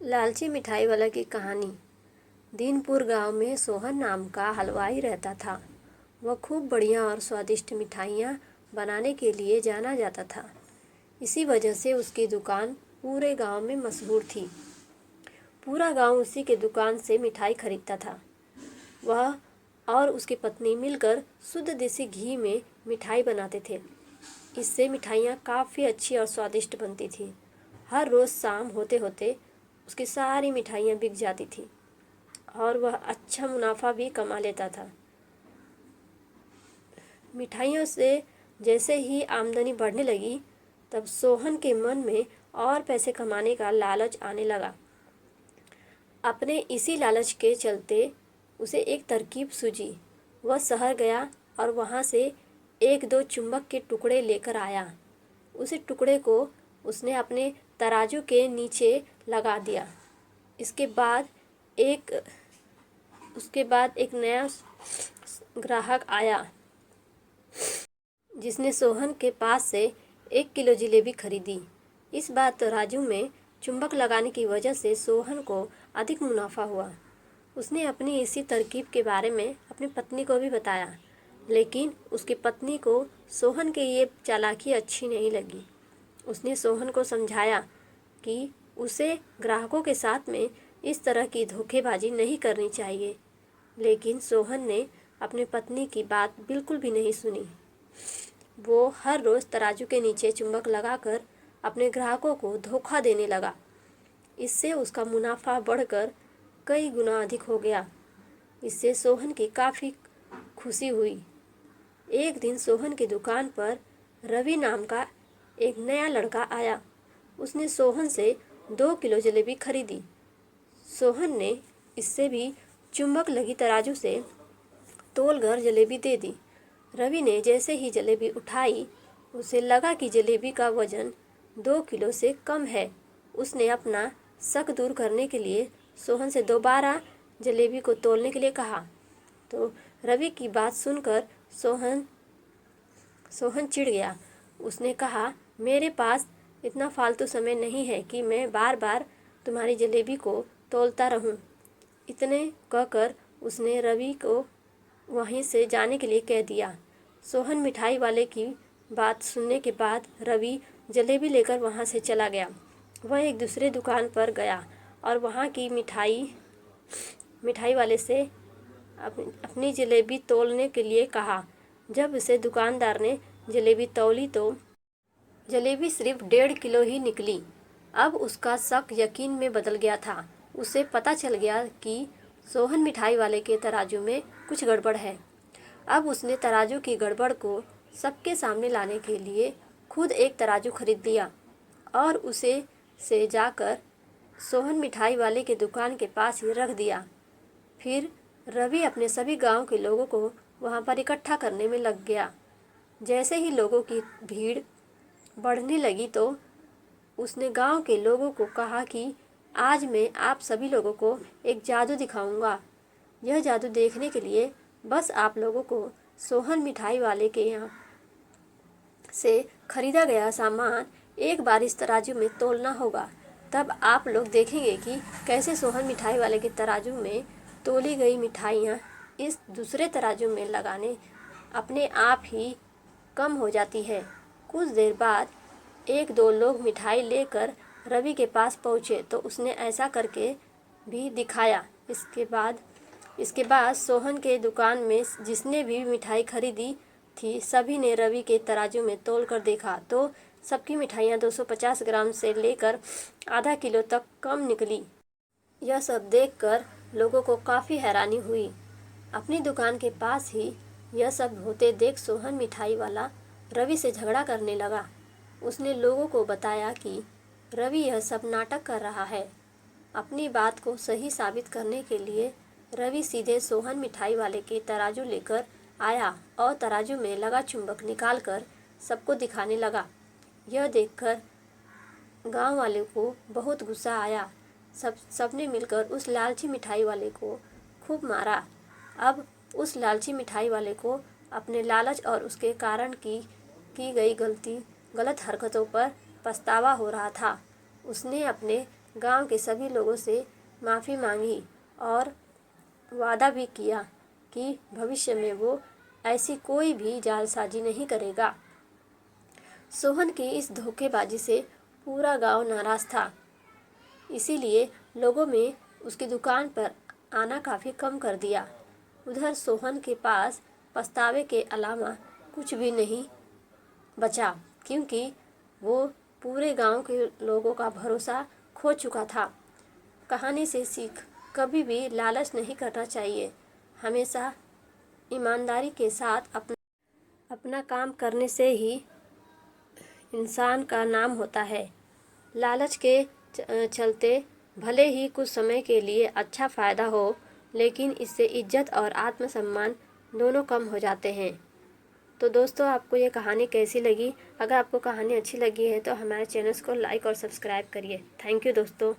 लालची मिठाई वाला की कहानी। दीनपुर गांव में सोहन नाम का हलवाई रहता था। वह खूब बढ़िया और स्वादिष्ट मिठाइयाँ बनाने के लिए जाना जाता था। इसी वजह से उसकी दुकान पूरे गांव में मशहूर थी। पूरा गांव उसी के दुकान से मिठाई खरीदता था। वह और उसकी पत्नी मिलकर शुद्ध देसी घी में मिठाई बनाते थे। इससे मिठाइयाँ काफ़ी अच्छी और स्वादिष्ट बनती थी। हर रोज़ शाम होते होते उसकी सारी मिठाइयाँ बिक जाती थी और वह अच्छा मुनाफा भी कमा लेता था। मिठाइयों से जैसे ही आमदनी बढ़ने लगी, तब सोहन के मन में और पैसे कमाने का लालच आने लगा। अपने इसी लालच के चलते उसे एक तरकीब सूझी। वह शहर गया और वहाँ से एक दो चुंबक के टुकड़े लेकर आया। उसी टुकड़े को उसने अपने तराजू के नीचे लगा दिया। इसके बाद एक नया ग्राहक आया, जिसने सोहन के पास से 1 किलो जलेबी खरीदी। इस बार तराजू में चुंबक लगाने की वजह से सोहन को अधिक मुनाफा हुआ। उसने अपनी इसी तरकीब के बारे में अपनी पत्नी को भी बताया, लेकिन उसकी पत्नी को सोहन की ये चालाकी अच्छी नहीं लगी। उसने सोहन को समझाया कि उसे ग्राहकों के साथ में इस तरह की धोखेबाजी नहीं करनी चाहिए, लेकिन सोहन ने अपनी पत्नी की बात बिल्कुल भी नहीं सुनी। वो हर रोज़ तराजू के नीचे चुंबक लगाकर अपने ग्राहकों को धोखा देने लगा। इससे उसका मुनाफा बढ़कर कई गुना अधिक हो गया। इससे सोहन की काफ़ी खुशी हुई। एक दिन सोहन की दुकान पर रवि नाम का एक नया लड़का आया। उसने सोहन से 2 किलो जलेबी खरीदी। सोहन ने इससे भी चुंबक लगी तराजू से तोलकर जलेबी दे दी। रवि ने जैसे ही जलेबी उठाई, उसे लगा कि जलेबी का वजन 2 किलो से कम है। उसने अपना शक दूर करने के लिए सोहन से दोबारा जलेबी को तोलने के लिए कहा। तो रवि की बात सुनकर सोहन चिढ़ गया। उसने कहा, मेरे पास इतना फालतू समय नहीं है कि मैं बार बार तुम्हारी जलेबी को तोलता रहूं। इतने कहकर उसने रवि को वहीं से जाने के लिए कह दिया। सोहन मिठाई वाले की बात सुनने के बाद रवि जलेबी लेकर वहां से चला गया। वह एक दूसरे दुकान पर गया और वहां की मिठाई वाले से अपनी जलेबी तोलने के लिए कहा। जब उसे दुकानदार ने जलेबी तौली तो जलेबी सिर्फ 1.5 किलो ही निकली। अब उसका शक यकीन में बदल गया था। उसे पता चल गया कि सोहन मिठाई वाले के तराजू में कुछ गड़बड़ है। अब उसने तराजू की गड़बड़ को सबके सामने लाने के लिए खुद एक तराजू खरीद लिया और उसे से जाकर सोहन मिठाई वाले के दुकान के पास ही रख दिया। फिर रवि अपने सभी गांव के लोगों को वहां पर इकट्ठा करने में लग गया। जैसे ही लोगों की भीड़ बढ़ने लगी तो उसने गांव के लोगों को कहा कि आज मैं आप सभी लोगों को एक जादू दिखाऊंगा। यह जादू देखने के लिए बस आप लोगों को सोहन मिठाई वाले के यहाँ से खरीदा गया सामान एक बार इस तराजू में तोलना होगा। तब आप लोग देखेंगे कि कैसे सोहन मिठाई वाले के तराजू में तोली गई मिठाइयाँ इस दूसरे तराजू में लगाने अपने आप ही कम हो जाती है। कुछ देर बाद एक दो लोग मिठाई लेकर रवि के पास पहुँचे तो उसने ऐसा करके भी दिखाया। इसके बाद सोहन के दुकान में जिसने भी मिठाई खरीदी थी, सभी ने रवि के तराजू में तोल कर देखा तो सबकी मिठाइयाँ 250 ग्राम से लेकर आधा किलो तक कम निकली। यह सब देखकर लोगों को काफ़ी हैरानी हुई। अपनी दुकान के पास ही यह सब होते देख सोहन मिठाई वाला रवि से झगड़ा करने लगा। उसने लोगों को बताया कि रवि यह सब नाटक कर रहा है। अपनी बात को सही साबित करने के लिए रवि सीधे सोहन मिठाई वाले के तराजू लेकर आया और तराजू में लगा चुंबक निकालकर सबको दिखाने लगा। यह देखकर गांव वाले को बहुत गुस्सा आया। सबने मिलकर उस लालची मिठाई वाले को खूब मारा। अब उस लालची मिठाई वाले को अपने लालच और उसके कारण की गई गलत हरकतों पर पछतावा हो रहा था। उसने अपने गांव के सभी लोगों से माफ़ी मांगी और वादा भी किया कि भविष्य में वो ऐसी कोई भी जालसाजी नहीं करेगा। सोहन की इस धोखेबाजी से पूरा गांव नाराज़ था, इसीलिए लोगों में उसकी दुकान पर आना काफ़ी कम कर दिया। उधर सोहन के पास पछतावे के अलावा कुछ भी नहीं बचा, क्योंकि वो पूरे गांव के लोगों का भरोसा खो चुका था। कहानी से सीख, कभी भी लालच नहीं करना चाहिए। हमेशा ईमानदारी के साथ अपना काम करने से ही इंसान का नाम होता है। लालच के चलते भले ही कुछ समय के लिए अच्छा फ़ायदा हो, लेकिन इससे इज्जत और आत्मसम्मान दोनों कम हो जाते हैं। तो दोस्तों, आपको ये कहानी कैसी लगी? अगर आपको कहानी अच्छी लगी है तो हमारे चैनल को लाइक और सब्सक्राइब करिए। थैंक यू दोस्तों।